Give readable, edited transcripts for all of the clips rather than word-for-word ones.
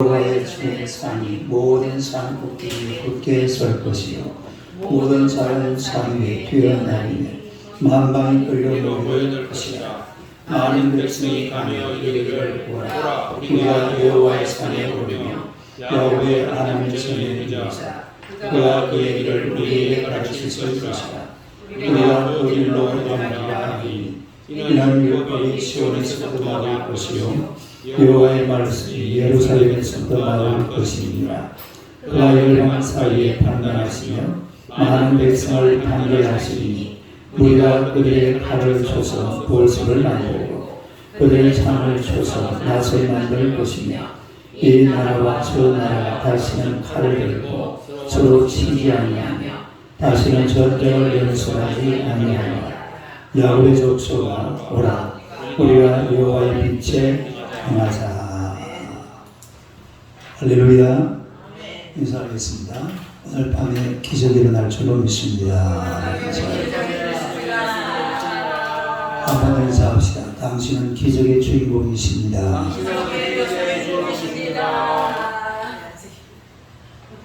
여호와의 주 산이 모든 산 꼭대기에 굳게 설 것이요 모든 자는 산 위에 뛰어나리며 만방이 끌려 모여들 것이라. 많은 백성이 가며 이르기를 보라, 우리가 여호와의 산에 오르며 야훼 하나님의 전에 의지하자. 그가 그의 길을 우리에게 가르치실 것이라. 우리가 그 길로 행하리라 하니 이는 율법이 시온에서부터 나올 것이요 여호와의 말씀이 예루살렘에서부터 나올 것이니라. 그가 열방 사이에 판단하시며 많은 백성을 판결하시니 우리가 그들의 칼을 쳐서 보석을 만들고 그들의 창을 쳐서 낫을 만들 것이며 이 나라와 저 나라가 다시는 칼을 들고 서로 치지 아니하며 다시는 전쟁을 연습하지 아니하며 야훼 족속아 오라, 우리가 여호와의 빛에 행하자. 할렐루야. 인사하겠습니다. 오늘 밤에 기적이 일어날 줄로 믿습니다. 한번 더 인사합시다. 당신은 기적의 주인공이십니다.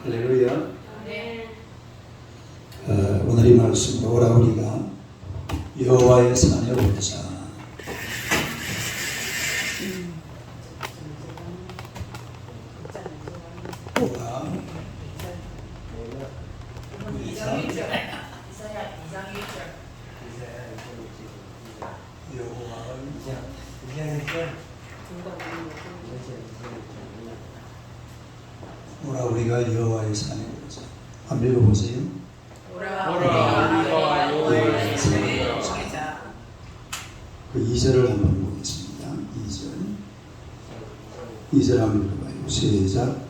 할렐루야. 오늘의 말씀으로 오라, 우리가 여호와의 산에 오르자. 오라, 우리가 여호와의 산에 오르자. 한번 읽어보세요. 오라, 우리가 여호와의 산에 오르자. 그 2절을 한번 보겠습니다. 2절 한번 읽어봐요. 시작.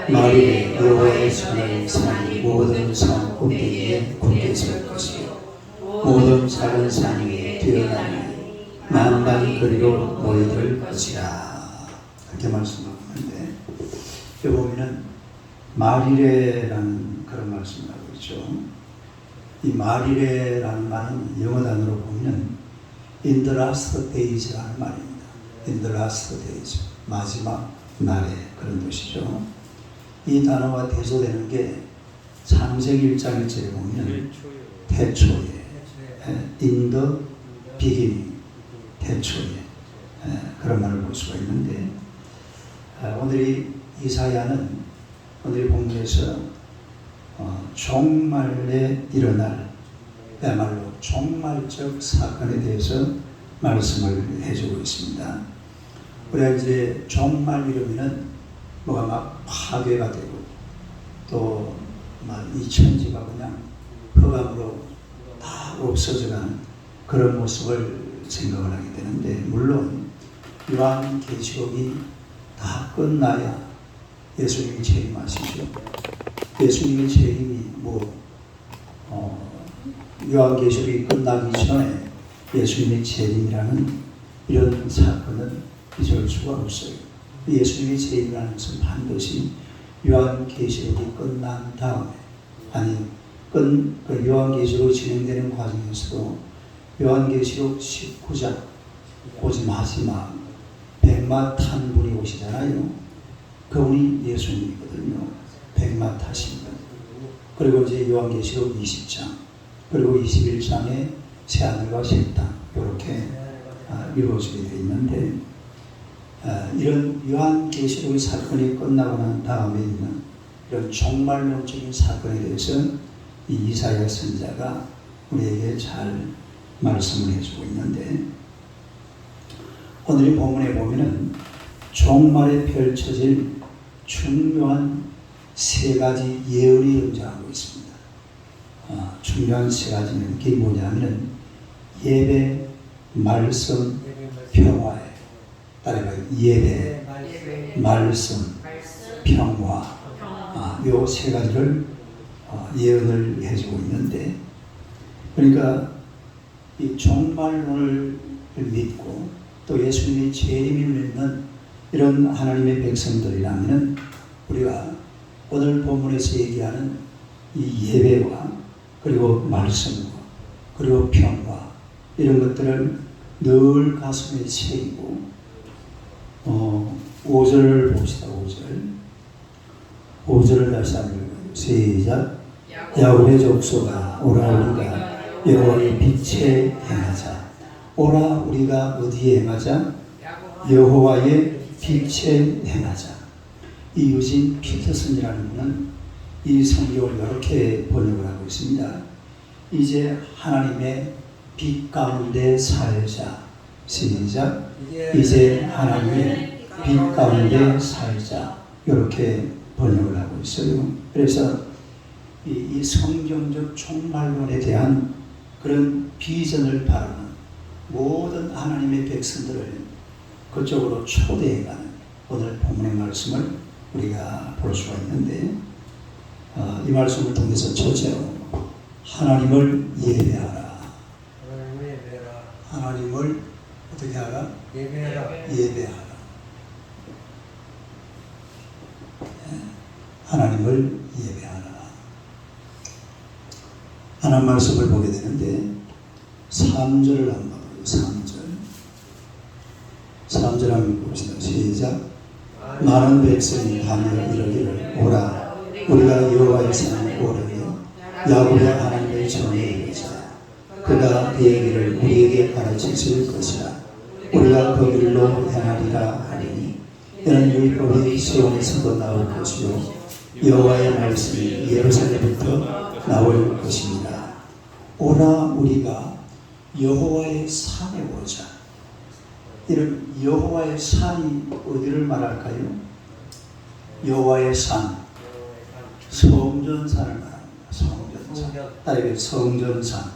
만일에 여호와의 산이 모든 산 꼭대기에 굳게 설 것이요 모든 작은 산 위에 뛰어나니 만방이 그리로 모여들 것이라. 그렇게 말씀하고 있는데, 여기 보면은 마리레라는 그런 말씀을 하고 있죠. 이 마리레라는 말은 영어 단어로 보면 in the last days라는 말입니다. in the last days, 마지막 날에, 그런 뜻이죠. 이 단어가 대조되는 게 창세기 1장 1절에 보면 태초에, in the beginning, 태초에, 그런 말을 볼 수가 있는데, 오늘 이사야는 오늘 본문에서 종말에 일어날, 그야말로 종말적 사건에 대해서 말씀을 해주고 있습니다. 우리가 이제 종말 이러면은 뭐가 막 파괴가 되고 또 막 이 천지가 그냥 흑암으로 다 없어져가는 그런 모습을 생각을 하게 되는데, 물론 요한계시록이 다 끝나야 예수님이 재림하시죠. 예수님의 재림이 요한계시록이 끝나기 전에 예수님의 재림이라는 이런 사건은 잊을 수가 없어요. 예수님의 재림이라는 것은 반드시 요한계시록이 끝난 다음에, 요한계시록이 진행되는 과정에서도 요한계시록 19장 오직 마지막 백마 탄 분이 오시잖아요. 그분이 예수님이거든요. 백마 타신 분. 그리고 이제 요한계시록 20장 그리고 21장에 새하늘과 새 땅, 이렇게 이루어지게 되어 있는데, 이런 요한계시록의 사건이 끝나고 난 다음에 있는 이런 종말론적인 사건에 대해서 이 이사야 선지자가 우리에게 잘 말씀을 해주고 있는데, 오늘 이 본문에 보면은 종말에 펼쳐질 중요한 세 가지 예언이 등장하고 있습니다. 중요한 세 가지는 그게 뭐냐면은 예배, 말씀, 평화에, 따라가요. 예배, 말씀, 평화, 요 세 가지를 예언을 해주고 있는데, 그러니까 이 종말론을 믿고 또 예수님의 재림을 믿는 이런 하나님의 백성들이라면 우리가 오늘 본문에서 얘기하는 이 예배와 그리고 말씀과 그리고 평화, 이런 것들을 늘 가슴에 새기고 5절을 봅시다. 5절을 다시 한번 읽어요. 시작. 야곱의 족속아 오라 우리가 여호와의 빛에 행하자. 오라 우리가 어디에 행하자? 여호와의 빛에 행하자. 이 유진 피터슨이라는 분은 이 성경을 이렇게 번역을 하고 있습니다. 이제 하나님의 빛 가운데 살자. 시작. 이제 하나님의 빛 가운데 살자. 이렇게 번역을 하고 있어요. 그래서 이 성경적 총말론에 대한 그런 비전을 바라는 모든 하나님의 백성들을 그쪽으로 초대해가는 오늘 본문의 말씀을 우리가 볼 수가 있는데, 이 말씀을 통해서 첫째로 하나님을 예배하라. 하나님을 어떻게 하라? 예배하라. 하나님을 예배하라. 하나님 말씀을 보게 되는데 3절을 한번 봐요. 3절 한번 봅시다. 시작. 많은 백성이 하며 이르기를 오라 우리가 여호와의 산에 오르며 야곱의 하나님의 전에 이르자. 그가 그의 길을 우리에게 가르치실 것이라. 우리가 그 길로 행하리라 하리니 이는 율법이 시온에서도 나올 것이요 여호와의 말씀이 예루살렘부터 나올 것입니다. 오라 우리가 여호와의 산에 오자. 이런 여호와의 산이 어디를 말할까요? 여호와의 산, 성전산을 말합니다. 성전산. 따르게 성전산.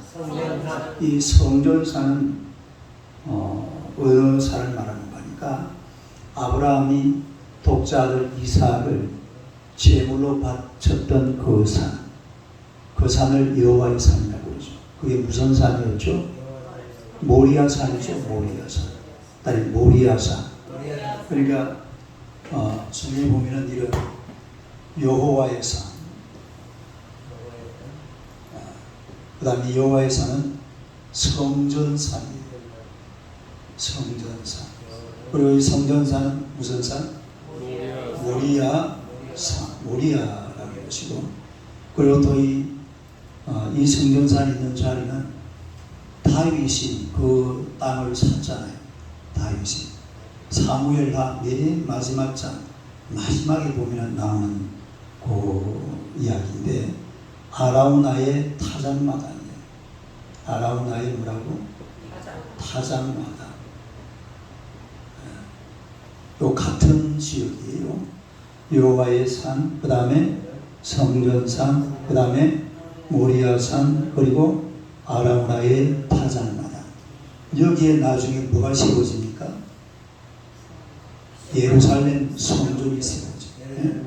이 성전산은 어느 산을 말하는 거니까 아브라함이 독자들 이삭을 제물로 바쳤던 그 산, 그 산을 여호와의 산이라고 그러죠. 그게 무슨 산이었죠? 모리아산이죠. 모리아산. 딸이 모리아산. 그러니까 성경에 보면은 이런 여호와의 산, 그 다음에 여호와의 산은 성전산이에요. 성전산. 그리고 이 성전산은 무슨 산? 모리아산. 모리아라는 것이고, 그리고 또 이 성전산이 있는 자리는 다윗이 그 땅을 샀잖아요. 다윗이 사무엘하 맨 마지막 장 마지막에 보면 나오는 그 이야기인데, 아라우나의 타작마당이에요. 아라우나의 뭐라고? 타작마당. 요 같은 지역이에요. 여호와의 산, 그 다음에 성전산, 그 다음에 모리아산, 그리고 아라우나의 타작마당. 여기에 나중에 뭐가 세워집니까? 예루살렘 성전이 세워져요.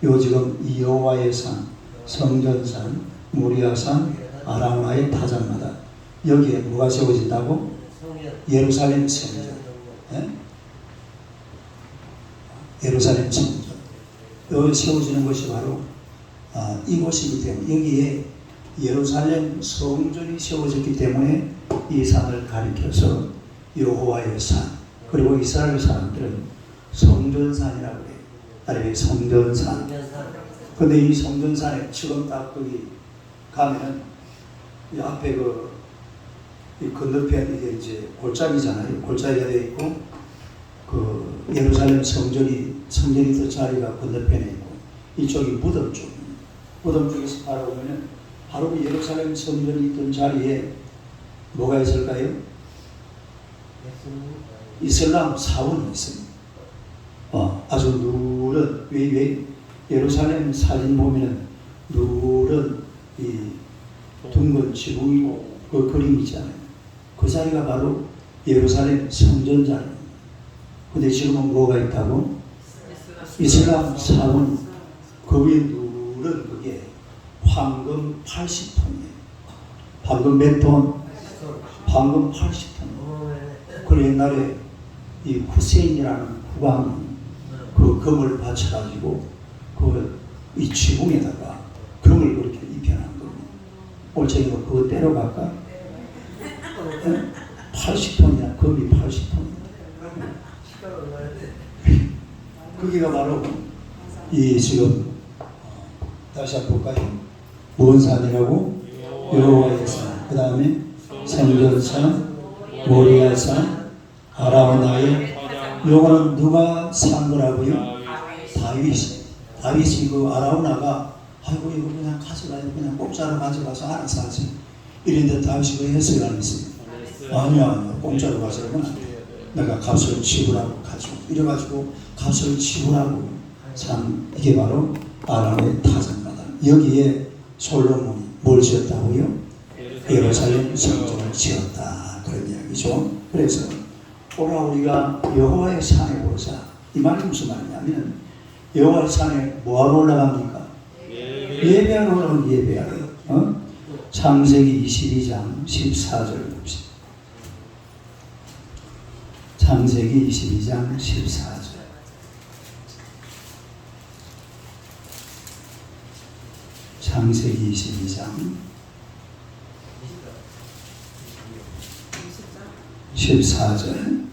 요 지금 이 여호와의 산, 성전산, 모리아산, 아라우나의 타작마당. 여기에 뭐가 세워진다고? 예루살렘 성전. 예루살렘 성전. 여기 세워지는 것이 바로 이곳이기 때문에, 여기에 예루살렘 성전이 세워졌기 때문에 이 산을 가리켜서 여호와의 산, 그리고 이스라엘 사람들은 성전산이라고 해요. 따르게 성전산. 근데 이 성전산에 지금 딱 거기 가면은 이 앞에 이 건너편 이게 이제 골짜기잖아요. 골짜기가 되어 있고 그 예루살렘 성전이 있던 자리가 건너편에 있고, 이쪽이 무덤 쪽. 무덤 쪽에서 바라보면은 바로 그 예루살렘 성전이 있던 자리에 뭐가 있을까요? 이슬람 사원이 있습니다. 아주 누런, 왜 예루살렘 사진 보면은 누런 이 둥근 지붕 그 그림 있잖아요. 그 자리가 바로 예루살렘 성전 자리입니다. 근데 지금은 뭐가 있다고? 이슬람 사원. 그 위에 누런 그게 황금 80톤이에요. 황금 몇 톤? 황금 80톤. 그 옛날에 이 후세인이라는 국왕이 그 금을 받쳐가지고 이 지붕에다가 금을 그렇게 입혀놓은 겁니다. 올챙이 뭐 그거 때려갈까? 80톤이나 금이 80톤. 거기가 바로 이 지금 다시 한번 볼까요? 무슨 산이라고? 여호와의 산. 그 다음에 성전산, 모리아산, 아라우나의. 요거는 누가 산 거라고요? 다윗이 그 아라우나가 아이고 이거 그냥 가져가요. 그냥 공짜로 가져가서 알아서 하지. 이런데 다윗이 그 해석을 안 했어요. 아니야, 공짜로 가져가면 안 돼. 내가 값을 지불하고 가지고 이래가지고 값을 지불하고. 참 이게 바로 아람의 타작마다. 여기에 솔로몬이 뭘 지었다고요? 예루살렘 성전을 지었다, 그런 이야기죠. 그래서 오늘 우리가 여호와의 산에 오르자, 이 말이 무슨 말이냐면 여호와의 산에 뭐하러 올라갑니까? 예배하러 올라가면 예배하러. 창세기 22장 14절 봅시다. 창세기 22장 14절. 창세기 22장 14절.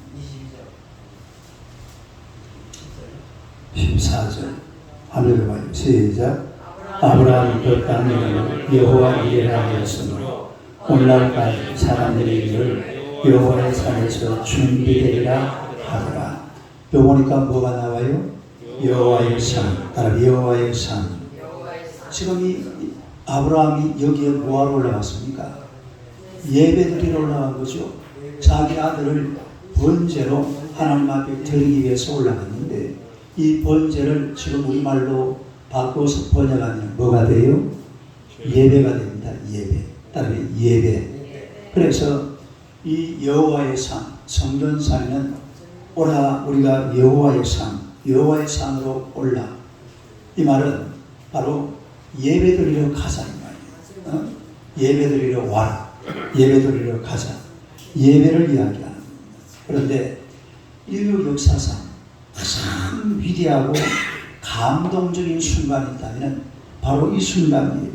14절. 하늘에 봐요. 시작. 아브라함이 그 땅에 여호와 이레라 하였으므로 오늘날까지 사람들이 이를 여호와의 산에서 준비되리라 하더라. 요 보니까 뭐가 나와요? 여호와의 산. 따라 여호와의 산. 지금 이 아브라함이 여기에 뭐하러 올라갔습니까? 예배드리러 올라간 거죠. 자기 아들을 번제로 하나님 앞에 드리기 위해서 올라갔는데 이 번제를 지금 우리말로 바꿔서 번역하면 뭐가 돼요? 예배가 됩니다. 예배. 따라 예배. 그래서 이 여호와의 산, 성전산에는 오라 우리가 여호와의 산, 여호와의 산으로 올라. 이 말은 바로 예배드리러 가자 이 말이에요. 예배드리러 와라. 예배드리러 가자. 예배를 이야기하는 겁니다. 그런데 인류 역사상 가장 위대하고 감동적인 순간이 있다면 바로 이 순간이에요.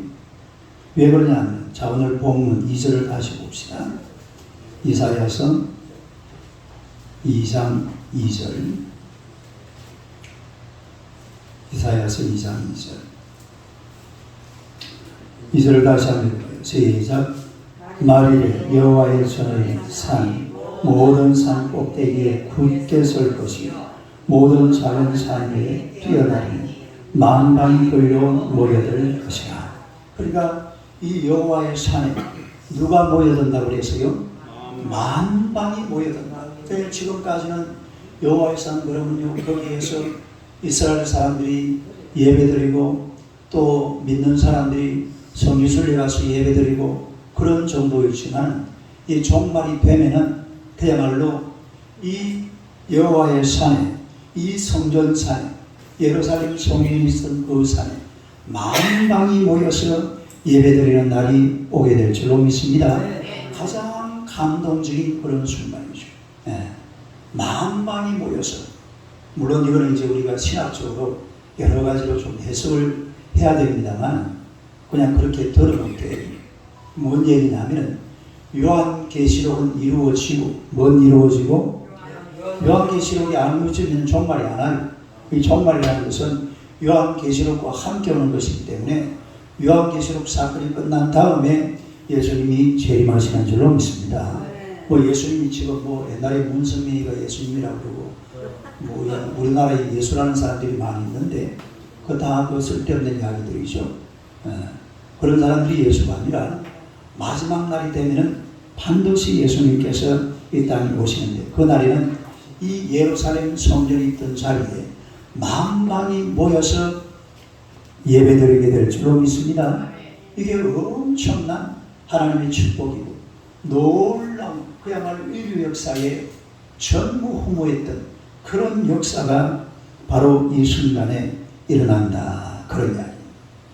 왜 그러냐면 자 오늘 본문 2절을 다시 봅시다. 이사야서 2장 2절. 이사야서 2장 2절. 2절을 다시 한번 읽어요. 시작. 말이래 여호와의 전의 산 모든 산 꼭대기에 굳게 설 것이요 모든 작은 산 위에 뛰어다니는 만방이 끌려 모여들 것이라. 그러니까 이 여호와의 산에 누가 모여든다고 그랬어요? 만방이 모여든다. 그러니까 지금까지는 여호와의 산 그러면요 거기에서 이스라엘 사람들이 예배드리고 또 믿는 사람들이 성지순례 가서 예배드리고 그런 정도였지만 이 종말이 되면은 그야말로 이 여호와의 산에 이 성전산에 예루살렘 성전이 있던 그 산에 만방이 모여서 예배드리는 날이 오게 될 줄로 믿습니다. 가장 감동적인 그런 순간이죠. 네. 만방이 모여서 물론 이거는 이제 우리가 신학적으로 여러 가지로 좀 해석을 해야 됩니다만 그냥 그렇게 들어놓게 뭔 얘기냐면 요한계시록은 이루어지고 뭔 이루어지고 요한계시록이 안 이루어지면 종말이 안 와요. 이 종말이라는 것은 요한계시록과 함께 오는 것이기 때문에 요한계시록 사건이 끝난 다음에 예수님이 재림하시는 줄로 믿습니다. 뭐 예수님이 지금 뭐 옛날에 문선명이가 예수님이라고 그러고 뭐 우리나라에 예수라는 사람들이 많이 있는데 그거 다 그 쓸데없는 이야기들이죠. 그런 사람들이 예수가 아니라 마지막 날이 되면은 반드시 예수님께서 이 땅에 오시는데 그 날에는 이 예루살렘 성전이 있던 자리에 만방이 모여서 예배드리게 될 줄로 믿습니다. 이게 엄청난 하나님의 축복이고 놀라운 그야말로 인류 역사에 전무후무했던 그런 역사가 바로 이 순간에 일어난다. 그런 이야기.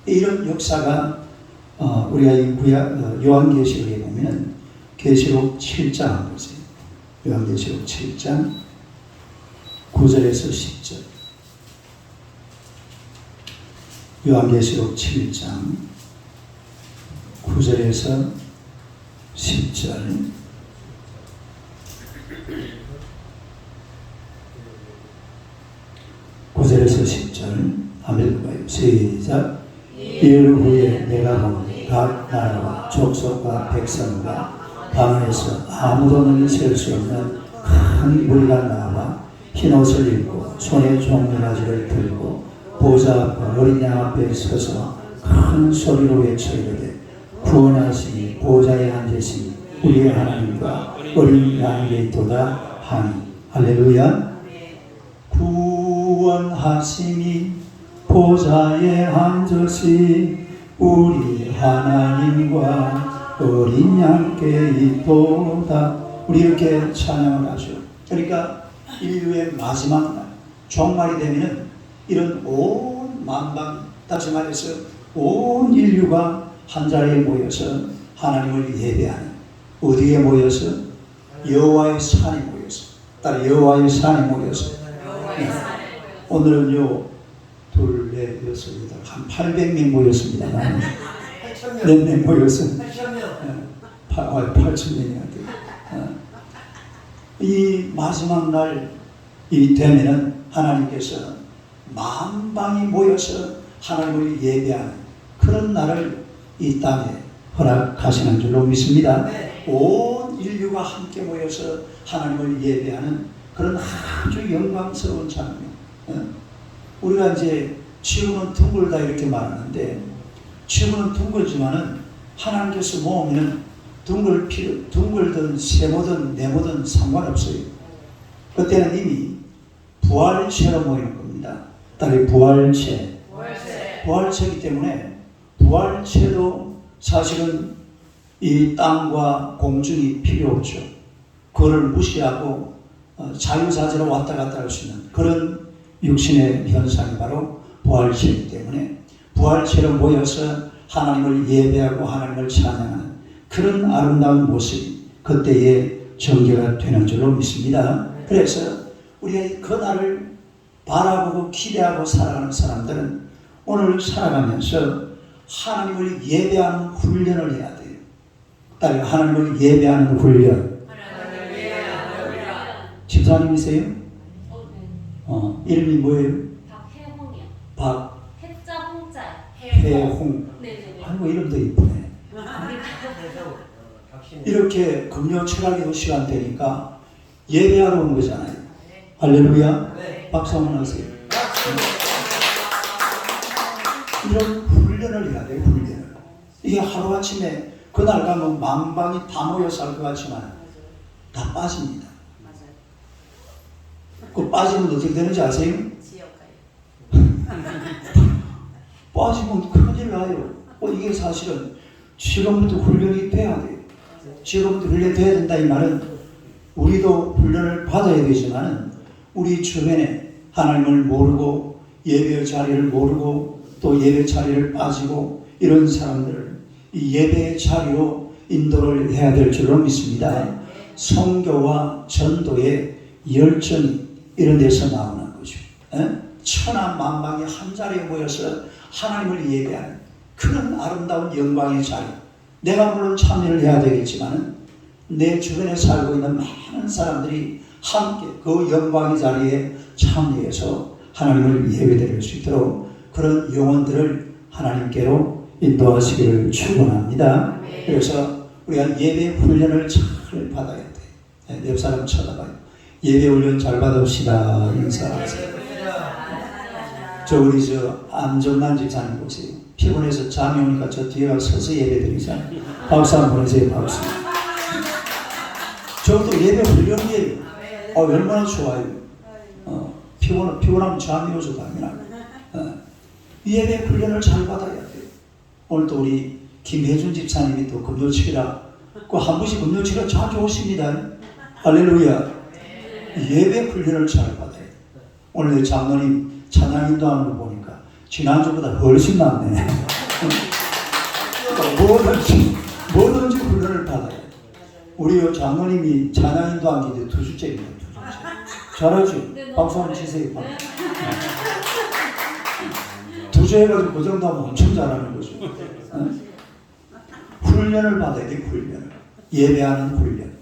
이런 역사가 우리가 이 요한계시록에 보면은 계시록 7장 한번 보세요. 요한계시록 7장 9절에서 10절. 요한계시록 7장 9절에서 10절. 한번 시작. 일 후에 내가 본 각 나라와 족속과 백성과 방에서 아무도 셀 수 없는 큰 무리가 나와 흰옷을 입고 손에 종려가지를 들고 보좌 앞 어린 양 앞에 서서 큰 소리로 외쳐 이르되 구원하시니 보좌에 앉으시니 우리의 하나님과 어린 양에게 있도다 하니. 할렐루야. 구원하시니 보좌에 앉으시 우리 하나님과 어린 양께 있도다. 우리 이렇게 찬양을 하죠. 그러니까 인류의 마지막 날 종말이 되면 이런 온 만방, 다시 말해서 온 인류가 한 자리에 모여서 하나님을 예배하는, 어디에 모여서? 여호와의 산에 모여서, 따라 여호와의 산에 모여서. 오늘은요 둘, 넷, 여섯, 여덟, 한 800명 모였습니다. 몇 명 모였습니다. 8,000명이한테. 이 마지막 날이 되면은 하나님께서 만방이 모여서 하나님을 예배하는 그런 날을 이 땅에 허락하시는 줄로 믿습니다. 온 인류가 함께 모여서 하나님을 예배하는 그런 아주 영광스러운 장면. 우리가 이제 지구는 둥글다 이렇게 말하는데, 지구는 둥글지만은 하나님께서 모으면 둥글든 세모든 네모든 상관없어요. 그때는 이미 부활체로 모이는 겁니다. 딸이 부활체이기 때문에 부활체도 사실은 이 땅과 공중이 필요 없죠. 그거를 무시하고 자유자재로 왔다 갔다 할 수 있는 그런 육신의 현상이 바로 부활체이기 때문에 부활체로 모여서 하나님을 예배하고 하나님을 찬양하는 그런 아름다운 모습이 그때의 전개가 되는 줄로 믿습니다. 그래서 우리가 그 날을 바라보고 기대하고 살아가는 사람들은 오늘 살아가면서 하나님을 예배하는 훈련을 해야 돼요. 하나님을 예배하는 훈련. 집사님이세요? 이름이 뭐예요? 박혜홍이요. 해자 홍자. 해홍. 네네. 아이고 이름도 이쁘네. 이렇게 금요 철학에도 시간 되니까 예배하러 온 거잖아요. 할렐루야. 박수 한번 하세요. 이런 훈련을 해야 돼요. 훈련을. 이게 하루아침에 그날 가면 만방이 다 모여서 할 것 같지만 다 빠집니다. 그 빠지면 어떻게 되는지 아세요? 빠지면 큰일 나요. 이게 사실은 지금부터 훈련이 돼야 돼요. 지금부터 훈련돼야 된다 이 말은 우리도 훈련을 받아야 되지만 우리 주변에 하나님을 모르고 예배 자리를 모르고 또 예배 자리를 빠지고 이런 사람들을 이 예배의 자리로 인도를 해야 될 줄로 믿습니다. 선교와 전도의 열정이 이런 데서 나오는 거죠. 천하 만방이 한 자리에 모여서 하나님을 예배하는 그런 아름다운 영광의 자리. 내가 물론 참여를 해야 되겠지만 내 주변에 살고 있는 많은 사람들이 함께 그 영광의 자리에 참여해서 하나님을 예배드릴 수 있도록 그런 영혼들을 하나님께로 인도하시기를 축원합니다. 그래서 우리가 예배 훈련을 잘 받아야 돼. 옆 사람 쳐다봐요. 예배 훈련 잘 받읍시다. 인사하세요. 우리 안정난 집사님 보세요. 피곤해서 잠이 오니까 저 뒤에 가서 서서 예배 드리잖아요. 박수 한번 보내세요. 박수. 저것도 예배 훈련이에요. 얼마나 좋아요. 피곤하면 잠이 오죠. 당연하고. 예배 훈련을 잘 받아야 돼요. 오늘도 우리 김혜준 집사님이 또 금요칠이라 한 번씩 금요칠이라 자주 오십니다. 할렐루야. 예배 훈련을 잘 받아야 돼요. 오늘 내 장로님 찬양 인도하는 거 보니까 지난주보다 훨씬 낫네. 뭐든지 훈련을 받아야 돼. 우리 장로님이 찬양 인도한 게 이제 2주째입니다. 2주째. 잘하지? 박수 한번 치세요. 2주 해가지고 그 정도 하면 엄청 잘하는 거죠. 훈련을 받아야 돼. 훈련을. 예배하는 훈련.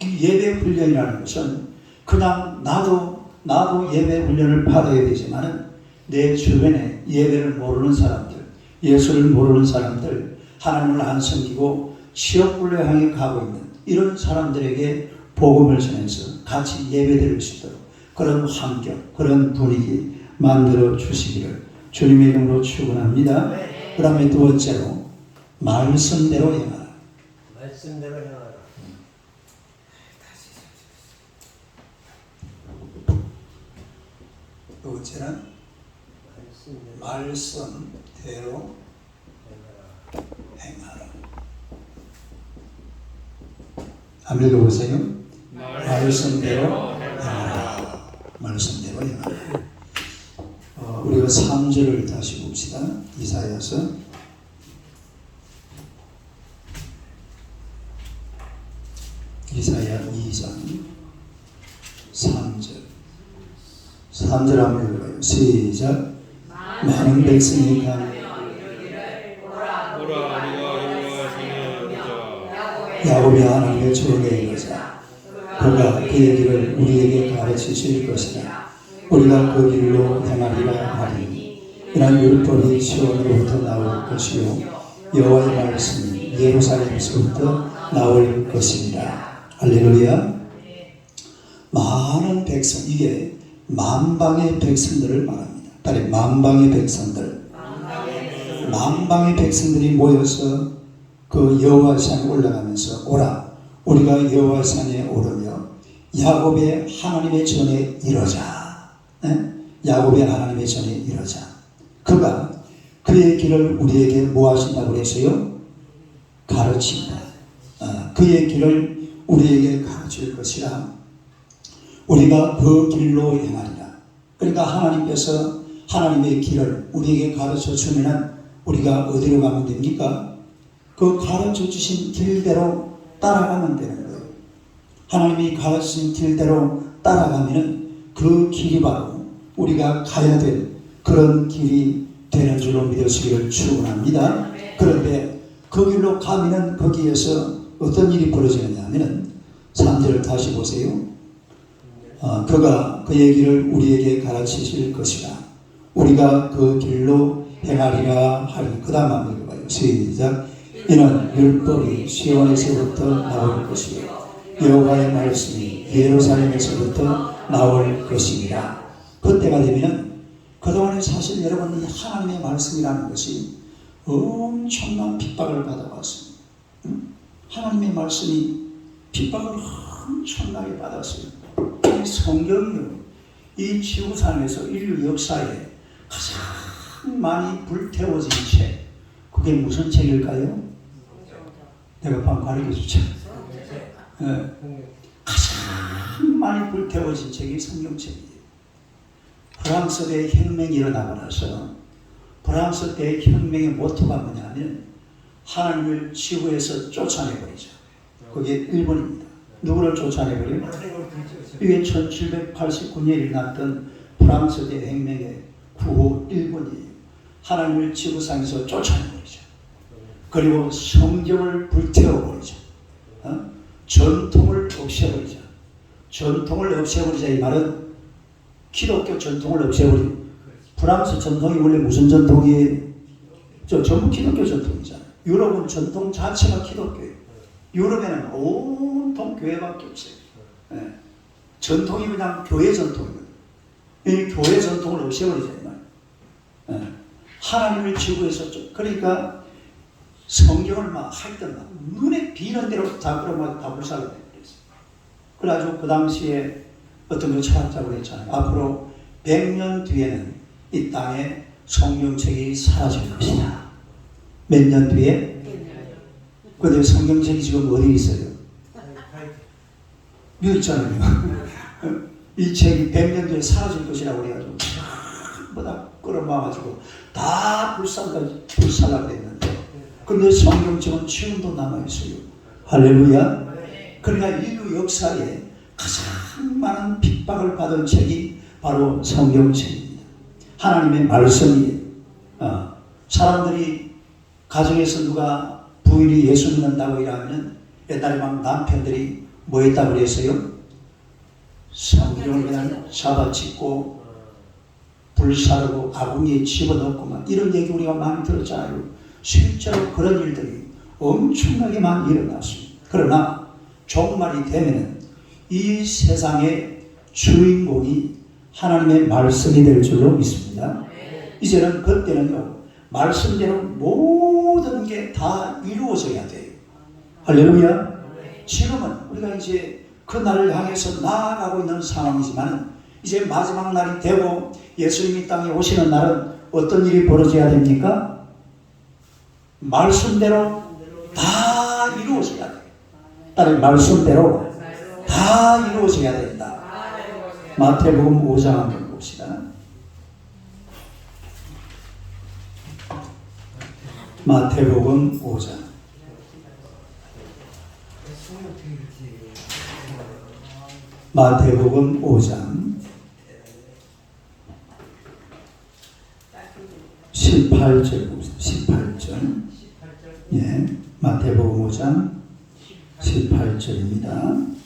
예배 훈련이라는 것은 그냥 나도 예배 훈련을 받아야 되지만은 내 주변에 예배를 모르는 사람들, 예수를 모르는 사람들, 하나님을 안 섬기고 지옥불로 향해 가고 있는 이런 사람들에게 복음을 전해서 같이 예배드릴 수 있도록 그런 환경, 그런 분위기 만들어 주시기를 주님의 이름으로 축원합니다. 그 다음에 두 번째로 말씀대로 행하라. 말씀대로 행하라. 두 번째는 말씀대로 행하라. 한번 읽어보세요. 말씀대로 행하라. 말씀대로 행하라. 우리가 3절을 다시 봅시다. 이사야서 2장 3절. 3절 한번 읽어봐요. 시작. 많은 백성이 가며 야곱의 하나님의 종의 여자 그가 그의 길을 우리에게 가르치실 것이다. 우리가 그 길로 행하리라 하리니 이런 율법이 시온으로부터 나올 것이요 여호와의 말씀이 예루살렘에서부터 나올 것입니다. 할렐루야. 많은 백성, 이게 만방의 백성들을 말합니다. 다른 만방의 백성들, 만방의 백성들이 모여서 그 여호와 산에 올라가면서 오라 우리가 여호와 산에 오르며 야곱의 하나님의 전에 이르자. 야곱의 하나님의 전에 이르자. 그가 그의 길을 우리에게 뭐 하신다고 그랬어요? 가르친다. 그의 길을 우리에게 가르칠 것이라. 우리가 그 길로 행하리라. 그러니까 하나님께서 하나님의 길을 우리에게 가르쳐 주면은 우리가 어디로 가면 됩니까? 그 가르쳐 주신 길대로 따라가면 되는 거예요. 하나님이 가르쳐 주신 길대로 따라가면은 그 길이 바로 우리가 가야 될 그런 길이 되는 줄로 믿으시기를 축원합니다. 그런데 그 길로 가면은 거기에서 어떤 일이 벌어지느냐 하면은 3절을 다시 보세요. 그가 그의 길을 우리에게 가르치실 것이라. 우리가 그 길로 행하리라 하니. 그 다음 한번 읽어봐요. 시작. 이는 율법이 시온에서부터 나올 것이요 여호와의 말씀이 예루살렘에서부터 나올 것입니다. 그때가 되면 그동안에 사실 여러분 이 하나님의 말씀이라는 것이 엄청난 핍박을 받아왔습니다. 하나님의 말씀이 핍박을 엄청나게 받았어요. 이 성경이요, 이 지구상에서 인류 역사에 가장 많이 불태워진 책, 그게 무슨 책일까요? 내가 방금 가르쳐주죠. 가장 많이 불태워진 책이 성경책이에요. 프랑스 대 혁명이 일어나고 나서 프랑스 대 혁명의 모토가 뭐냐면 하나님을 지구에서 쫓아내버리자. 그게 일본입니다. 누구를 쫓아내버리면 이게 1789년에 일어났던 프랑스 대 혁명의 구호 1번이에요. 하나님을 지구상에서 쫓아내버리자. 그리고 성경을 불태워버리자. 전통을 없애버리자. 전통을 없애버리자 이 말은 기독교 전통을 없애버리자. 프랑스 전통이 원래 무슨 전통이에요? 전부 기독교 전통이잖아요. 유럽은 전통 자체가 기독교예요. 유럽에는 온통 교회밖에 없어요. 전통이 그냥 교회 전통이거든요. 이 교회 전통을 없애버리자 이 말. 하나님을 지구에서 그러니까 성경을 막 하여튼 막 눈에 비는 대로 다 그러면 다 불살라 그랬어요. 그래가지고 그 당시에 어떤 거 찾았다고 그랬잖아요. 앞으로 100년 뒤에는 이 땅에 성경책이 사라질 것이다. 몇 년 뒤에? 근데 성경책이 지금 어디 있어요? 여기 있잖아요. 이 책이 100년 뒤에 사라질 것이라고 그래가지고 전부 다 끌어모아가지고 다 불살라 그랬는데 근데 성경책은 지금도 남아있어요. 할렐루야. 그러니까 인류 역사에 가장 많은 핍박을 받은 책이 바로 성경책입니다. 하나님의 말씀이에요. 사람들이 가정에서 누가 부인이 예수 믿는다고 이러면 옛날에 막 남편들이 뭐 했다고 그랬어요? 성경을 그냥 잡아찍고 불사르고 아궁이에 집어넣고 막 이런 얘기 우리가 많이 들었잖아요. 실제로 그런 일들이 엄청나게 많이 일어났습니다. 그러나 종말이 되면은 이 세상의 주인공이 하나님의 말씀이 될 줄로 믿습니다. 이제는 그때는요, 말씀대로 모든 게 다 이루어져야 돼요. 할렐루야. 지금은 우리가 이제 그 날을 향해서 나아가고 있는 상황이지만 이제 마지막 날이 되고 예수님이 땅에 오시는 날은 어떤 일이 벌어져야 됩니까? 말씀대로 다 이루어져야 돼요. 따로 말씀대로 다 이루어져야 된다. 마태복음 5장 한번 봅시다. 마태복음 5장. 마태복음 5장 18절 봅시다. 18절. 예, 마태복음 5장 18절입니다.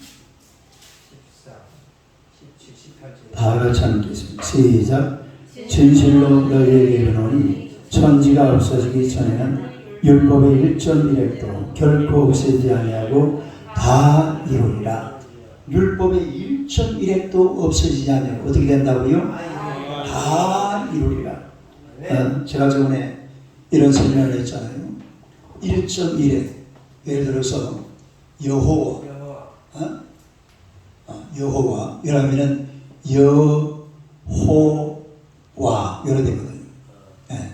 다 같이 읽겠습니다. 시작. 진실로 너희에게 이르노니 천지가 없어지기 전에는 율법의 1.1획도 결코 없애지 아니하고 다 이루리라. 율법의 1.1획도 없어지지 않으면 어떻게 된다고요? 다 이루리라. 제가 저번에 이런 설명을 했잖아요. 1.1획. 예를 들어서 여호와, 여호와 이러면은 여호와 이렇게 되거든요. 예.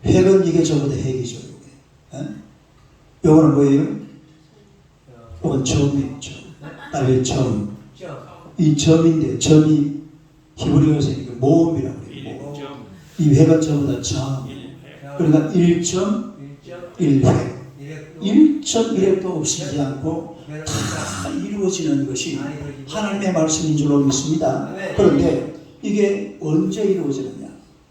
획은 이게 전부 다 획이죠. 요거는 뭐예요? 요건 점이에요. 딸의 점. 이 점인데 점이 히브리어에서 모음이라고 해요. 이 획은 전부 다 점. 그러니까 1.1획. 1.1획도 없이지 않고 다 이루어지는 것이 하나님의 말씀인 줄로 믿습니다. 그런데 이게 언제 이루어지느냐?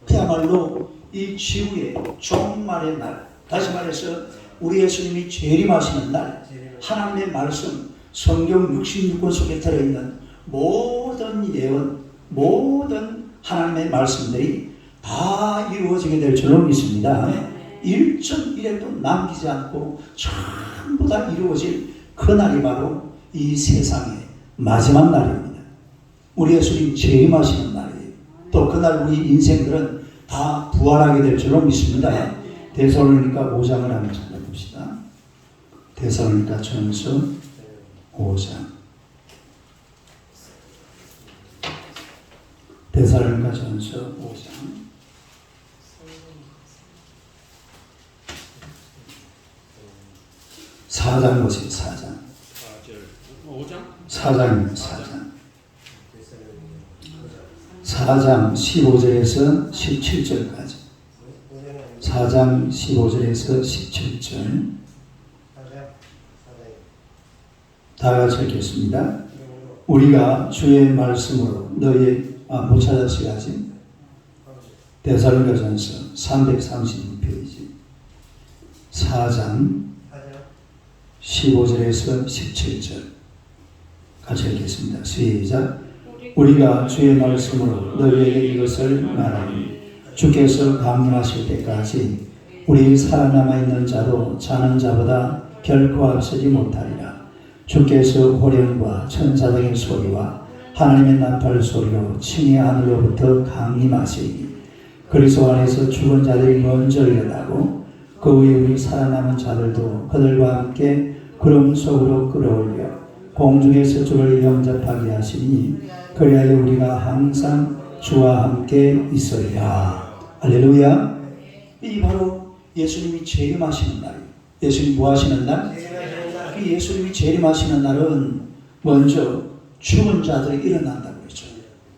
그야말로 이 지구의 종말의 날, 다시 말해서 우리 예수님이 재림하시는 날, 하나님의 말씀, 성경 66권 속에 들어있는 모든 예언, 모든 하나님의 말씀들이 다 이루어지게 될 줄로 믿습니다. 1.1획도 남기지 않고 전부 다 이루어질 그 날이 바로 이 세상의 마지막 날입니다. 우리 예수님 재림하시는 날이에요. 또 그날 우리 인생들은 다 부활하게 될 줄로 믿습니다. 데살로니가 5장을 한번 찾아봅시다. 데살로니가 전서 5장. 데살로니가 전서 5장. 4장 보세요. 4장. 4장입니다. 4장. 4장 15절에서 17절까지. 4장 15절에서 17절. 다 같이 읽겠습니다. 우리가 주의 말씀으로 너희 못 찾았어야지. 데살로니가전서 336페이지. 4장 15절에서 17절 같이 읽겠습니다. 시작. 우리가 주의 말씀으로 너희에게 이것을 말하니 주께서 강림하실 때까지 우리 살아남아 있는 자도 자는 자보다 결코 앞서지 못하리라. 주께서 호령과 천사들의 소리와 하나님의 나팔 소리로 친히 하늘로부터 강림하시니 그리스도 안에서 죽은 자들이 먼저 일어나고 그 후에 우리 살아남은 자들도 그들과 함께 구름 속으로 끌어올려 공중에서 주를 영접하게 하시니 그리하여 우리가 항상 주와 함께 있으리라. 할렐루야. 이 바로 예수님이 재림하시는 날이에요. 예수님이 뭐 하시는 날? 그 예수님이 재림하시는 날은 먼저 죽은 자들이 일어난다고 그랬죠.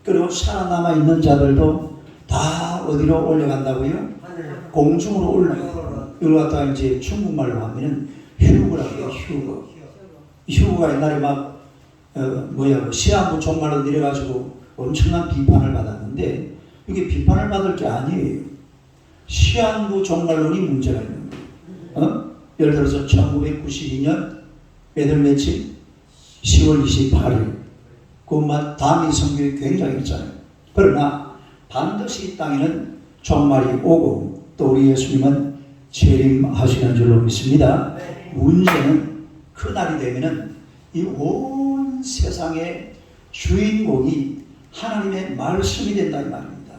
그리고 살아남아 있는 자들도 다 어디로 올라간다고요? 공중으로 올라가요. 이걸 갖다가 이제 중국말로 하면은 휴거라고 해요. 휴거. 휴거가 옛날에 막 시한부 종말로 내려가지고 엄청난 비판을 받았는데 이게 비판을 받을 게 아니에요. 시한부 종말론이 문제가 있는 거예요. 예를 들어서 1992년 매달 며칠 10월 28일 그만 단위 성경이 굉장히 있잖아요. 그러나 반드시 이 땅에는 종말이 오고 또 우리 예수님은 재림하시는 줄로 믿습니다. 문제는 그날이 되면은 이 온 세상의 주인공이 하나님의 말씀이 된다 이 말입니다.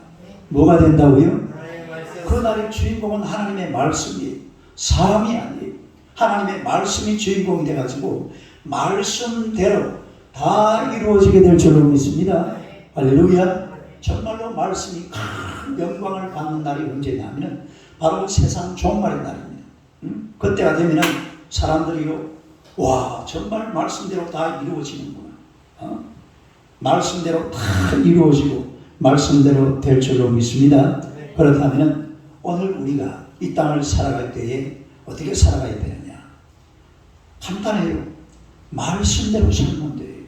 뭐가 된다고요? 그날의 주인공은 하나님의 말씀이 사람이 아니에요. 하나님의 말씀이 주인공이 돼가지고 말씀대로 다 이루어지게 될 줄로 믿습니다. 할렐루야. 정말로 말씀이 큰 영광을 받는 날이 언제냐면 바로 세상 종말의 날입니다. 그때가 되면 사람들이요, 와 정말 말씀대로 다 이루어지는구나. 말씀대로 다 이루어지고 말씀대로 될 줄로 믿습니다. 그렇다면 오늘 우리가 이 땅을 살아갈 때에 어떻게 살아가야 되느냐? 간단해요. 말씀대로 살면 돼요.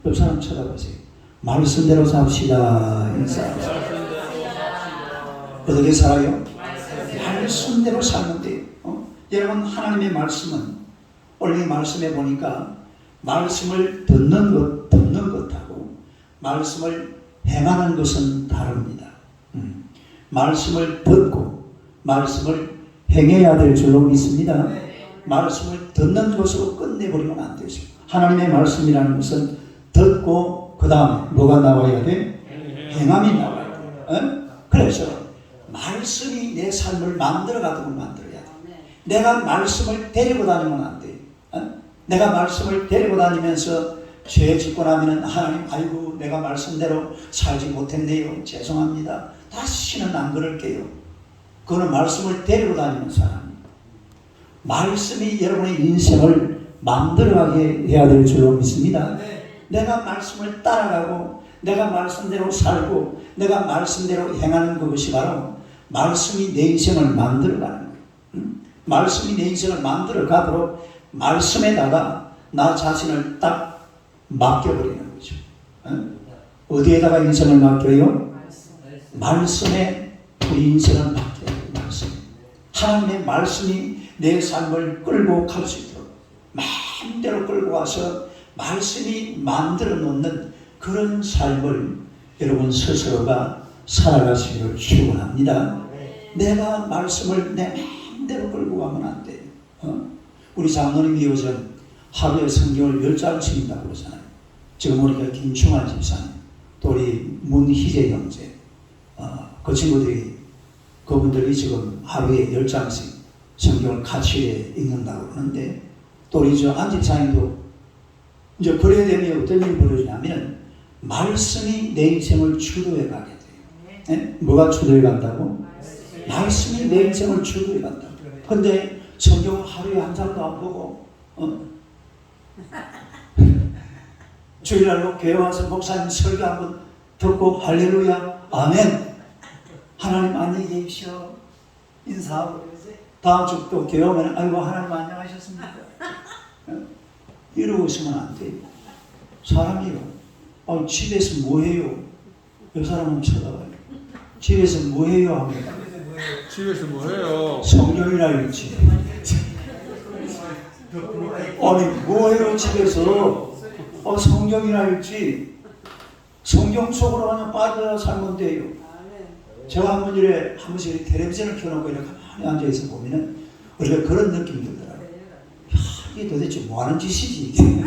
옆 사람 쳐다보세요. 말씀대로 삽시다. 어떻게 살아요? 말씀대로 살면 돼요. 여러분 하나님의 말씀은 오늘 이 말씀에 보니까 말씀을 듣는 것하고 말씀을 행하는 것은 다릅니다. 말씀을 듣고 말씀을 행해야 될 줄로 믿습니다. 말씀을 듣는 것으로 끝내버리면 안 되죠. 하나님의 말씀이라는 것은 듣고 그 다음에 뭐가 나와야 돼? 행함이 나와야 돼. 그래서 말씀이 내 삶을 만들어가도록 만들어야 돼. 내가 말씀을 데리고 다니면 안 돼. 내가 말씀을 데리고 다니면서 죄 짓고 나면 하나님 아이고 내가 말씀대로 살지 못했네요. 죄송합니다. 다시는 안 그럴게요. 그거는 말씀을 데리고 다니는 사람입니다. 말씀이 여러분의 인생을 만들어가게 해야 될 줄로 믿습니다. 내가 말씀을 따라가고 내가 말씀대로 살고 내가 말씀대로 행하는 그것이 바로 말씀이 내 인생을 만들어가는 거예요. 말씀이 내 인생을 만들어가도록 말씀에다가 나 자신을 딱 맡겨버리는 거죠. 어디에다가 인생을 맡겨요? 말씀에 우리 인생을 맡겨요. 말씀. 하나님의 말씀이 내 삶을 끌고 갈 수 있도록 마음대로 끌고 가서 말씀이 만들어 놓는 그런 삶을 여러분 스스로가 살아가시기를 축원합니다. 내가 말씀을 내 마음대로 끌고 가면 안 돼요. 우리 장로님이 요즘 하루에 성경을 10장씩 읽는다고 그러잖아요. 지금 우리가 김충환 집사님, 또 우리 문희재 형제, 그 친구들이, 그분들이 지금 하루에 10장씩 성경을 같이 읽는다고 그러는데, 또 우리 저 안 집사님도 이제 그래야 되면 어떤 일이 벌어지냐면, 말씀이 내 인생을 주도해 가게 돼요. 네? 뭐가 주도해 간다고? 말씀이 내 인생을 주도해 간다고. 근데 성경을 하루에 한 장도 안 보고, 주일날로 교회 와서 목사님 설교 한번 듣고 할렐루야 아멘 하나님 안녕히 계십시오 인사하고 다음 주 또 교회 오면 아이고 하나님 안녕하셨습니까? 이러고 있으면 안 돼요. 사람이요, 집에서 뭐해요? 그 사람은 쳐다봐요. 집에서 뭐해요? 합니다. 집에서 뭐해요? 성경이나 읽지. 아니 뭐해요 집에서? 성경이나 읽지. 성경 속으로 그냥 빠져 살면 돼요. 제가 한 번씩 텔레비전을 켜놓고 이렇게 가만히 앉아있어 보면은 우리가 그런 느낌이 들더라고요. 야, 이게 도대체 뭐 하는 짓이지 이게.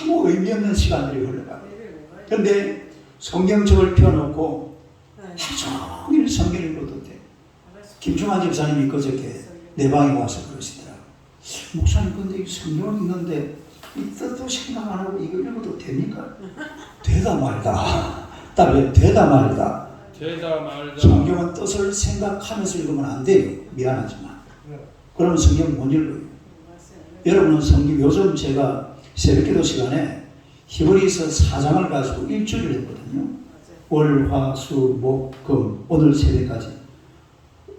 아무 의미 없는 시간들이 흘러가고. 그런데 성경책을 펴놓고 하루 종일 성경 읽어도 돼. 김충환 집사님이 그저께 내 방에 와서 그러시더라고요. 목사님 근데 이 성경을 읽는데 이 뜻도 생각 안 하고 이거 읽어도 됩니까? 되다 말다. 답이 되다 말다. 되다 말다. 성경은 뜻을 생각하면서 읽으면 안 돼요. 미안하지만. 그러면 성경 못 읽어요. 여러분은 성경, 요즘 제가 새벽기도 시간에 히브리서 4장을 가지고 일주일을 했거든요. 월, 화, 수, 목, 금, 오늘 새벽까지.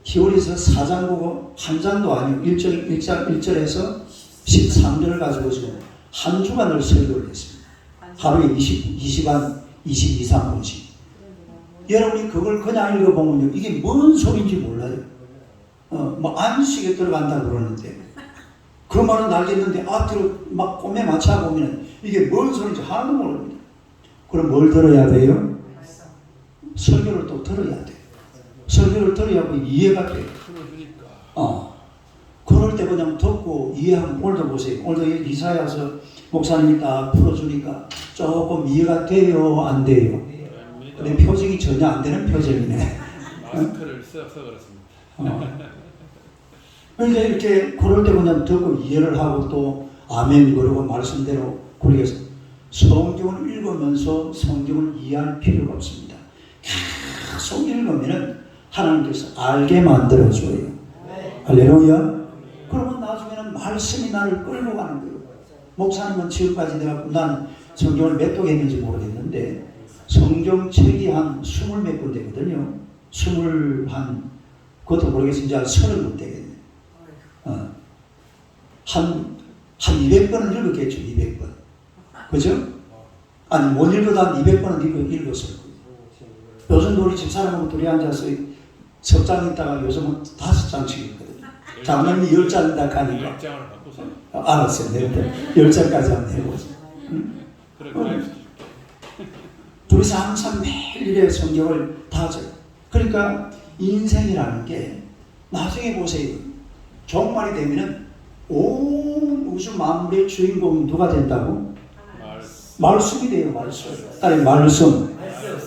히브리서 4장 보고 한 장도 아니고 1절에서 13절을 가지고 지금 한 주간을 설교를 했습니다. 하루에 22, 23분씩. 여러분이 그걸 그냥 읽어보면요, 이게 뭔 소리인지 몰라요. 뭐 안식에 들어간다고 그러는데, 그러면은 알겠는데, 앞뒤로 막 꼬매 맞춰보면 이게 뭔 소리인지 하나도 모릅니다. 그럼 뭘 들어야 돼요? 설교를 또 들어야 돼요. 설교를 들어야 이해가 돼요. 풀어주니까. 그럴 때 그냥 듣고 이해하면 오늘도 보세요. 오늘도 이사야서 목사님이 다 풀어주니까 조금 이해가 돼요? 안 돼요? 근데 표정이 전혀 안 되는 표정이네. 마스크를 써서 그렇습니다. 그러니까 이렇게 그럴 때 그냥 듣고 이해를 하고 또 아멘 그러고 말씀대로 그렇게 성경을 읽으면서 성경을 이해할 필요가 없습니다. 계속 읽으면은 하나님께서 알게 만들어줘요. 할렐루야. 그러면 나중에는 말씀이 나를 끌고 가는 거예요. 목사님은 지금까지 내가 난 성경을 몇 독 했는지 모르겠는데 성경책이 한 20몇 권 되거든요. 그것도 모르겠어요. 이제 한 30권 되겠네. 한 200번은 읽었겠죠. 200번. 그죠? 아니 못 읽어도 한 200번은 읽었을 거예요. 요즘 우리 집사람하고 둘이 앉아서 석 장 있다가 요즘은 5장씩 읽거든요. 장로님이 10장이다 가니까 10장을 바꾸세요. 알았어요. 내가 10장까지 한번 해보자. 그래, 그래. 둘이서 항상 매일 이래 성경을 다 져요. 그러니까 인생이라는 게 나중에 보세요. 종말이 되면은 온 우주 만물의 주인공이 누가 된다고? 말씀이 돼요. 말씀. 딸이 말씀.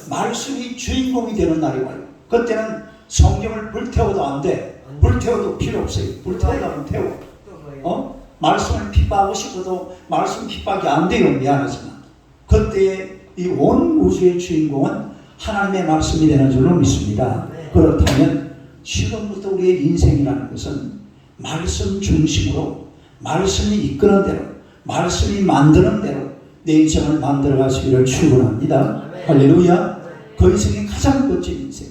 말씀이 주인공이 되는 날이 와요. 그때는 성경을 불태워도 안 돼. 불태워도 필요 없어요. 불태우려면 태워. 말씀을 핍박하고 싶어도 말씀 핍박이 안 돼요. 미안하지만. 그때 이 온 우주의 주인공은 하나님의 말씀이 되는 줄로 믿습니다. 그렇다면 지금부터 우리의 인생이라는 것은 말씀 중심으로 말씀이 이끄는 대로 말씀이 만드는 대로 내 인생을 만들어 가시기를 축원합니다. 할렐루야. 그 인생이 가장 멋진 인생.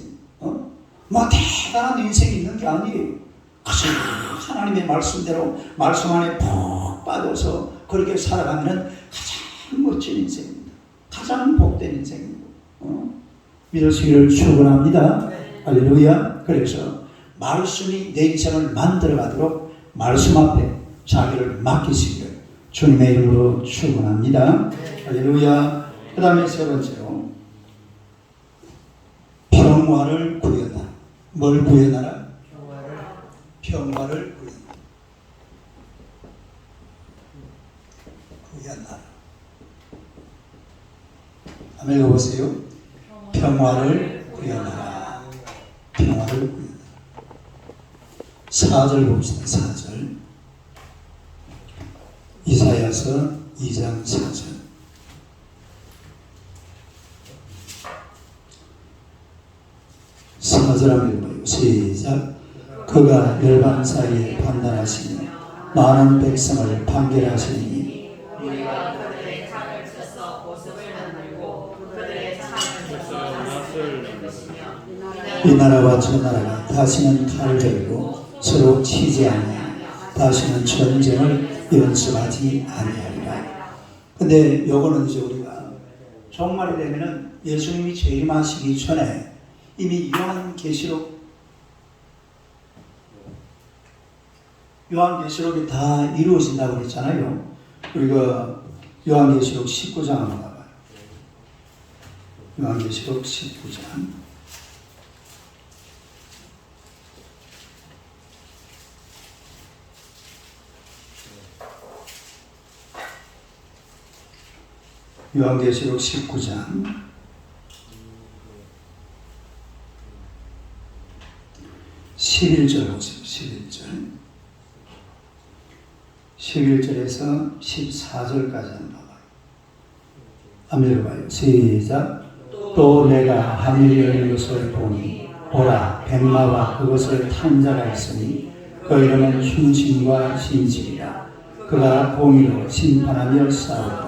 뭐 대단한 인생이 있는 게 아니에요. 그저 하나님의 말씀대로 말씀 안에 푹 빠져서 그렇게 살아가면 가장 멋진 인생입니다. 가장 복된 인생입니다. 믿으시기를 축원합니다. 할렐루야. 그래서 말씀이 내 인생을 만들어가도록 말씀 앞에 자기를 맡기시기를 주님의 이름으로 축원합니다. 할렐루야. 그 다음에 세 번째로 평화를 구현하라. 뭘 구현하라? 평화를 구현하라. 한번 읽어보세요. 평화를 구현하라. 평화를 구현하라. 4절 봅시다. 4절. 이사야서 2장 4절. 4절 한번 읽어봐요. 시작. 그가 열방 사이에 판단하시며 많은 백성을 판결하시니 우리가 그들의 창을 쳐서 보습을 만들고 그들의 창을 쳐서 낫을 만들 것이며 이 나라와 저 나라가 다시는 칼을 들고 서로 치지 아니하며 다시는 전쟁을 연습하지 아니하리라. 근데 요거는 이제 우리가 종말이 되면은 예수님이 재림하시기 전에 이미 요한계시록이 다 이루어진다고 그랬잖아요. 우리가 요한계시록 19장 한번 봐봐요. 요한계시록 19장. 요한계시록 19장 11절 보세요. 11절 11절에서 14절까지 한번 봐봐요. 한번 읽어봐요. 시작. 또 내가 하늘이 열린 것을 보니 보라 백마와 그것을 탄 자가 있으니 그 이름은 순신과 신실이라. 그가 공의로 심판하며 싸우리라.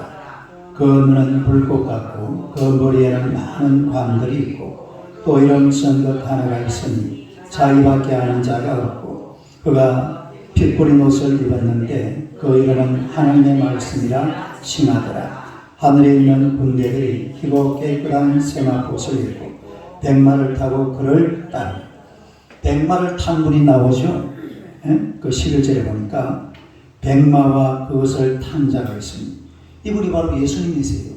그 눈은 불꽃 같고 그 머리에는 많은 관들이 있고 또 이름 쓴 것 하나가 있으니 자기밖에 아는 자가 없고 그가 피 뿌린 옷을 입었는데 그 이름은 하나님의 말씀이라 칭하더라. 하늘에 있는 군대들이 희고 깨끗한 세마포옷을 입고 백마를 타고 그를 따르. 백마를 탄 분이 나오죠. 그 11절에 보니까 백마와 그것을 탄 자가 있으니 이분이 바로 예수님이세요.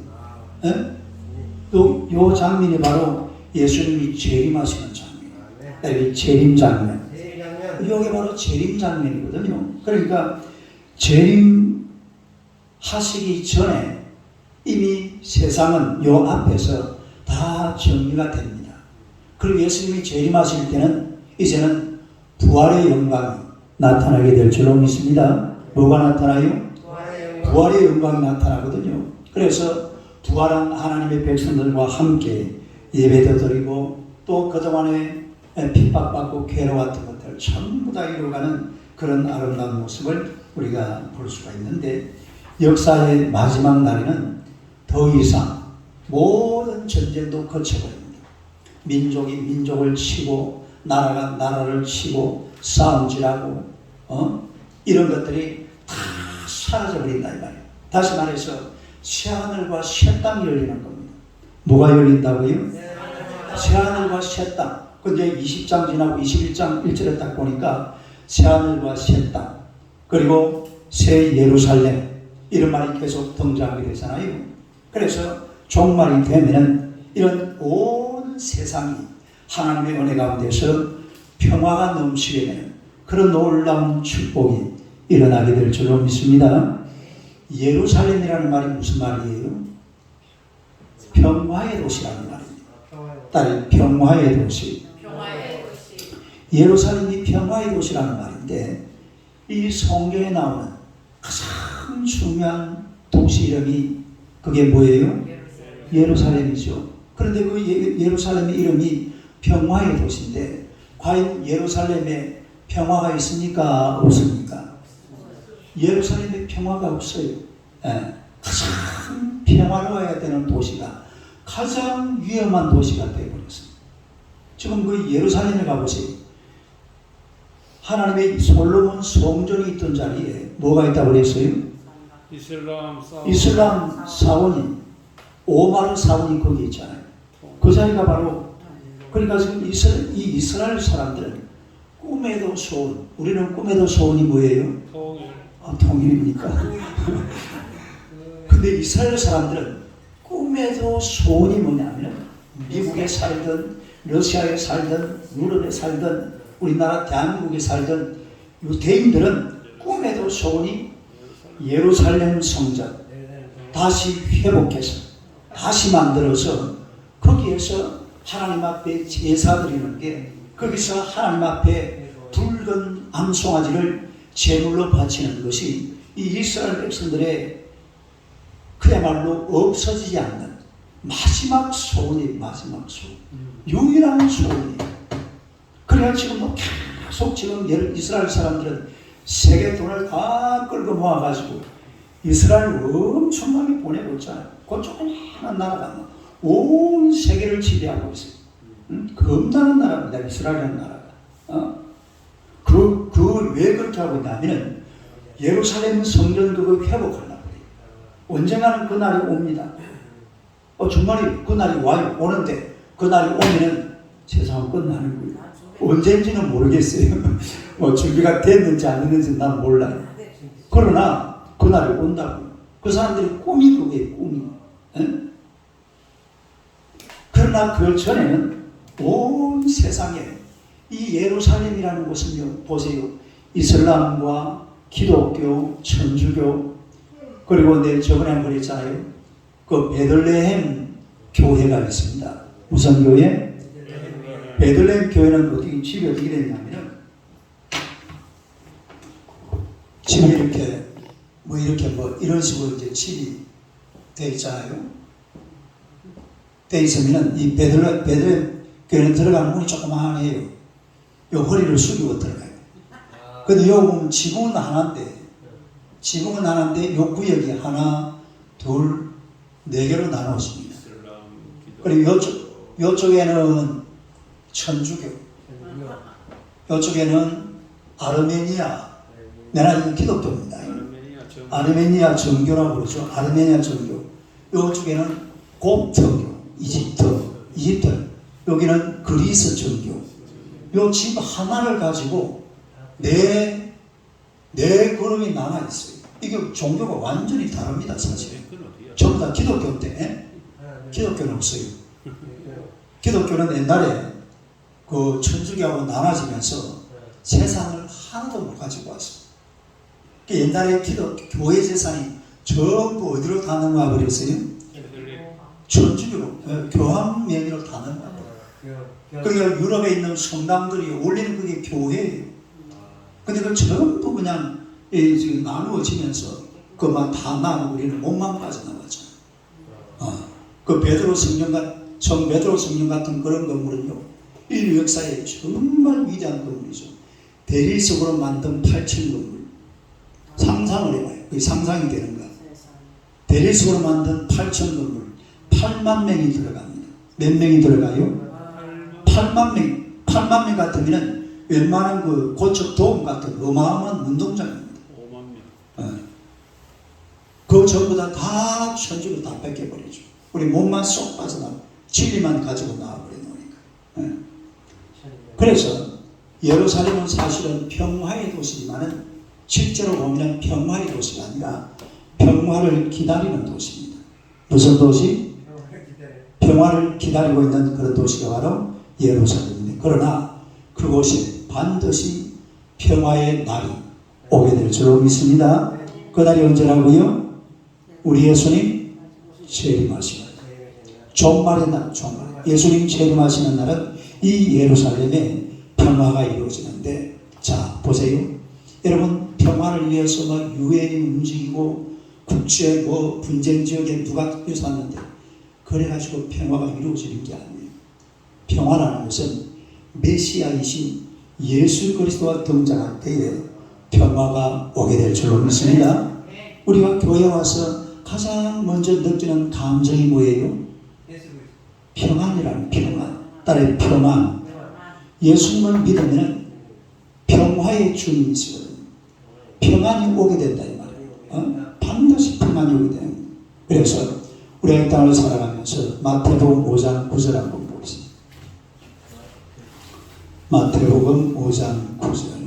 요 장면이 바로 예수님이 재림하시는 장면. 이 재림 장면. 이게 바로 재림 장면이거든요. 그러니까 재림 하시기 전에 이미 세상은 요 앞에서 다 정리가 됩니다. 그리고 예수님이 재림하실 때는 이제는 부활의 영광이 나타나게 될 줄로 믿습니다. 뭐가 나타나요? 부활의 영광이 나타나거든요. 그래서 부활한 하나님의 백성들과 함께 예배도 드리고 또 그동안에 핍박받고 괴로웠던 것들 전부 다 이루어가는 그런 아름다운 모습을 우리가 볼 수가 있는데, 역사의 마지막 날에는 더 이상 모든 전쟁도 거쳐버립니다. 민족이 민족을 치고 나라가 나라를 치고 싸움질하고 이런 것들이 다 사라져버린다 이 말이에요. 다시 말해서 새하늘과 새 땅이 열리는 겁니다. 뭐가 열린다고요? 새하늘과 새 땅. 근데 20장 지나고 21장 1절에 딱 보니까 새하늘과 새 땅, 그리고 새 예루살렘, 이런 말이 계속 등장하게 되잖아요. 그래서 종말이 되면은 이런 온 세상이 하나님의 은혜 가운데서 평화가 넘치게 되는 그런 놀라운 축복이 일어나게 될 줄로 믿습니다. 예루살렘이라는 말이 무슨 말이에요? 평화의 도시라는 말입니다. 딸이 평화의 도시. 예루살렘이 평화의 도시라는 말인데, 이 성경에 나오는 가장 중요한 도시 이름이 그게 뭐예요? 예루살렘이죠. 그런데 그 예루살렘의 이름이 평화의 도시인데, 과연 예루살렘에 평화가 있습니까? 없습니까? 예루살렘에 평화가 없어요. 가장 평화로워야 되는 도시가 가장 위험한 도시가 되어버렸습니다. 지금 그 예루살렘에 가보세요. 하나님의 솔로몬 성전이 있던 자리에 뭐가 있다고 그랬어요? 이슬람 사원이, 오마르 사원이 거기 있잖아요. 그 자리가 바로, 그러니까 지금 이 이스라엘 사람들은 꿈에도 소원, 우리는 꿈에도 소원이 뭐예요? 통일입니까? 근데 이스라엘 사람들은 꿈에도 소원이 뭐냐면, 미국에 살든 러시아에 살든 유럽에 살든 우리나라 대한민국에 살던 유대인들은 꿈에도 소원이 예루살렘 성전 다시 회복해서 다시 만들어서 거기에서 하나님 앞에 제사 드리는 게, 거기서 하나님 앞에 붉은 암송아지를 제물로 바치는 것이 이 이스라엘 백성들의 그야말로 없어지지 않는 마지막 소원이, 마지막 소원, 유일한 소원이에요. 그래야 지금 계속 지금 이스라엘 사람들은 세계 돈을 다 끌고 모아가지고 이스라엘 엄청나게 보내고 있잖아요. 그 조그마한 나라가 온 세계를 지배하고 있어요. 겁나는 나라입니다. 이스라엘이라는 나라가. 왜 그렇게 하고 있냐면, 예루살렘 성전 그거 회복하려고 해요. 언젠가는 그 날이 옵니다. 정말이 그 날이 와요. 오는데 그 날이 오면은 세상은 끝나는 거예요. 언제인지는 모르겠어요. 뭐 준비가 됐는지 안 됐는지 난 몰라요. 그러나 그날이 온다고. 그 사람들이 꿈이 그게 꿈이. 그러나 그 전에는 온 세상에 이 예루살렘이라는 곳은요, 보세요. 이슬람과 기독교, 천주교, 그리고 내 저번에 한번 했잖아요. 그 베들레헴 교회가 있습니다. 무슨 교회? 베들레헴 교회는 어떻게, 집이 어떻게 됐냐면, 집이 이렇게 이런 식으로 이제 집이 돼 있잖아요. 돼 있으면은 이 베들레헴 교회는 들어가는 문이 조그만해요. 요 허리를 숙이고 들어가요. 근데 요 보면 지붕은 하나인데 요 구역이 하나, 둘, 네 개로 나누어집니다. 그리고 요쪽에는 천주교, 요쪽에는 아르메니아, 내나는 기독교입니다. 아르메니아 정교라고 그러죠. 아르메니아 정교. 요쪽에는 곱트교, 이집트. 여기는 그리스 정교. 요 집 하나를 가지고 네 그룹이 나눠 있어요. 이게 종교가 완전히 다릅니다, 사실. 전부 다 기독교 때. 기독교는 없어요. 기독교는 옛날에 그 천주교하고 나눠지면서 재산을 하나도 못 가지고 왔어요. 옛날에 교회 재산이 전부 어디로 다 넘어가 버렸어요? 천주교로, 교황 명의로 다 넘어가 버려요. 그러니까 유럽에 있는 성당들이 올리는 그게 교회예요. 근데 그 전부 그냥 지금 나누어지면서 그만 다 나누고 우리는 몸만 빠져나갔잖아요. 그 성 베드로 성령 같은 그런 건물은요, 인류 역사에 정말 위대한 건물이죠. 대리석으로 만든 8층 건물. 상상을 해봐요. 그게 상상이 되는가? 대리석으로 만든 8층 건물. 8만 명이 들어갑니다. 몇 명이 들어가요? 8만 명. 8만 명 같으면 웬만한 그 고척 도움 같은 어마어마한 운동장입니다. 5만 명. 그 전부 다 천주로 다 뺏겨버리죠. 우리 몸만 쏙 빠져나고 진리만 가지고 나와버려 놓으니까. 그래서 예루살렘은 사실은 평화의 도시지만은 실제로 보면 평화의 도시가 아니라 평화를 기다리는 도시입니다. 무슨 도시? 평화를 기다리고 있는 그런 도시가 바로 예루살렘입니다. 그러나 그곳에 반드시 평화의 날이 오게 될 줄로 믿습니다. 그 날이 언제라고요? 우리 예수님 재림하시는 날. 종말의 날, 종말. 예수님 재림하시는 날은 이 예루살렘에 평화가 이루어지는데, 자 보세요. 여러분, 평화를 위해서 막 유엔이 움직이고 국제 분쟁 지역에 누가 쫓았는데 그래가지고 평화가 이루어지는 게 아니에요. 평화라는 것은 메시아이신 예수 그리스도가 등장할 때에 평화가 오게 될 줄로 믿습니다. 우리가 교회에 와서 가장 먼저 느끼는 감정이 뭐예요? 평안이라는 평안. 따라해 평안. 예수님을 믿으면 평화의 주님이시거든요. 평안이 오게 된다 이 말이에요. 반드시 평안이 오게 돼요. 그래서 우리가 이 땅을 살아가면서 마태복음 5장 9절 한번 보겠습니다. 마태복음 5장 9절.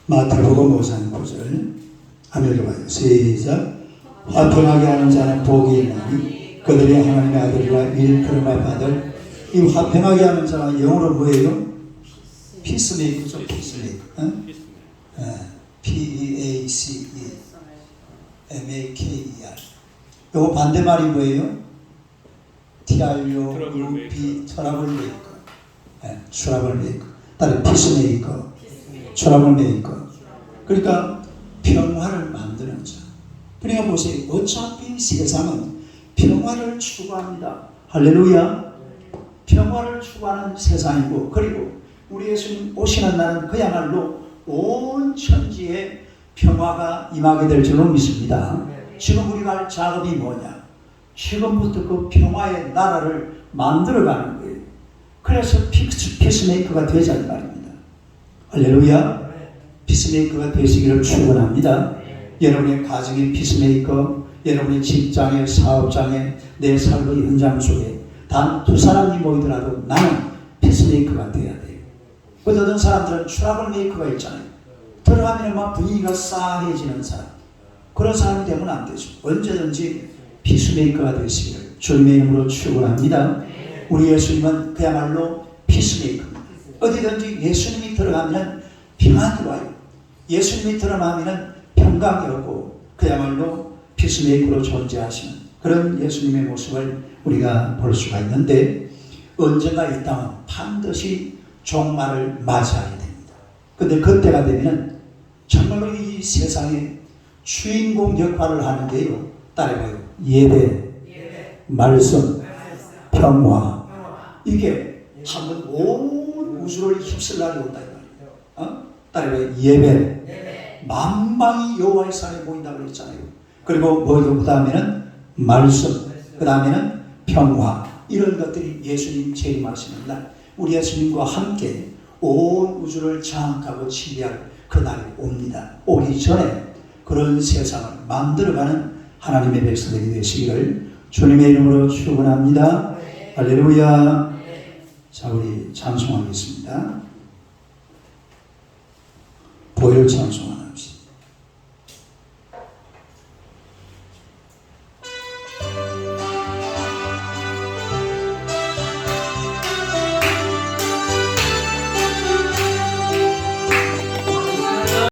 마태복음 5장 9절. 한번 읽어봐요. 시작. 화평하게 하는 자는 복이 있나니 그들이 하나님의 아들이라 일컬음을 받을. 이 화평하게 하는 자가 영어로 뭐예요? 피스메이커죠. 피스메이커. P-E-A-C-E M-A-K-E-R. 요거 반대말이 뭐예요? T-R-U-B 트러블 메이커. 트러블 메이커. 따로 피스메이커. 트러블 메이커. 그러니까 평화를 만드는 자. 그러니까 보세요. 어차피 세상은 평화를 추구합니다. 할렐루야. 평화를 추구하는 세상이고, 그리고 우리 예수님 오시는 날은 그야말로 온 천지에 평화가 임하게 될 줄로 믿습니다. 지금 우리가 할 작업이 뭐냐? 지금부터 그 평화의 나라를 만들어가는 거예요. 그래서 피스메이커가 되자는 말입니다. 할렐루야. 피스메이커가 되시기를 축원합니다. 여러분의 가정의 피스메이커, 여러분의 직장의 사업장에 내 삶의 현장 속에 단 두 사람이 모이더라도 나는 피스메이커가 돼야 돼요. 어떤 사람들은 트러블 메이커가 있잖아요. 들어가면 막 분위기가 싸해지는 사람. 그런 사람이 되면 안 되죠. 언제든지 피스메이커가 되시기를 주님의 이름으로 축원합니다. 우리 예수님은 그야말로 피스메이커입니다. 어디든지 예수님이 들어가면 평안이 와요. 예수님이 들어가면 평강이 오고 그야말로 피스메이커로 존재하시는 그런 예수님의 모습을 우리가 볼 수가 있는데, 언젠가 이 땅은 반드시 종말을 맞이하게 됩니다. 근데 그때가 되면 정말로 이 세상의 주인공 역할을 하는 게요, 따라해봐요. 예배, 말씀, 평화. 이게 한번 온 우주를 휩쓸 날이 온다 이 말이에요. 따라해봐요. 예배. 만방이 여호와의 산에 모인다고 그랬잖아요. 그리고 그 다음에는 말씀, 그 다음에는 평화. 이런 것들이 예수님 재림하시는 날, 우리 예수님과 함께 온 우주를 장악하고 치리할 그날이 옵니다. 오기 전에 그런 세상을 만들어가는 하나님의 백성들이 되시기를 주님의 이름으로 축원합니다. 할렐루야. 자, 우리 찬송하겠습니다. 보혈 찬송합니다.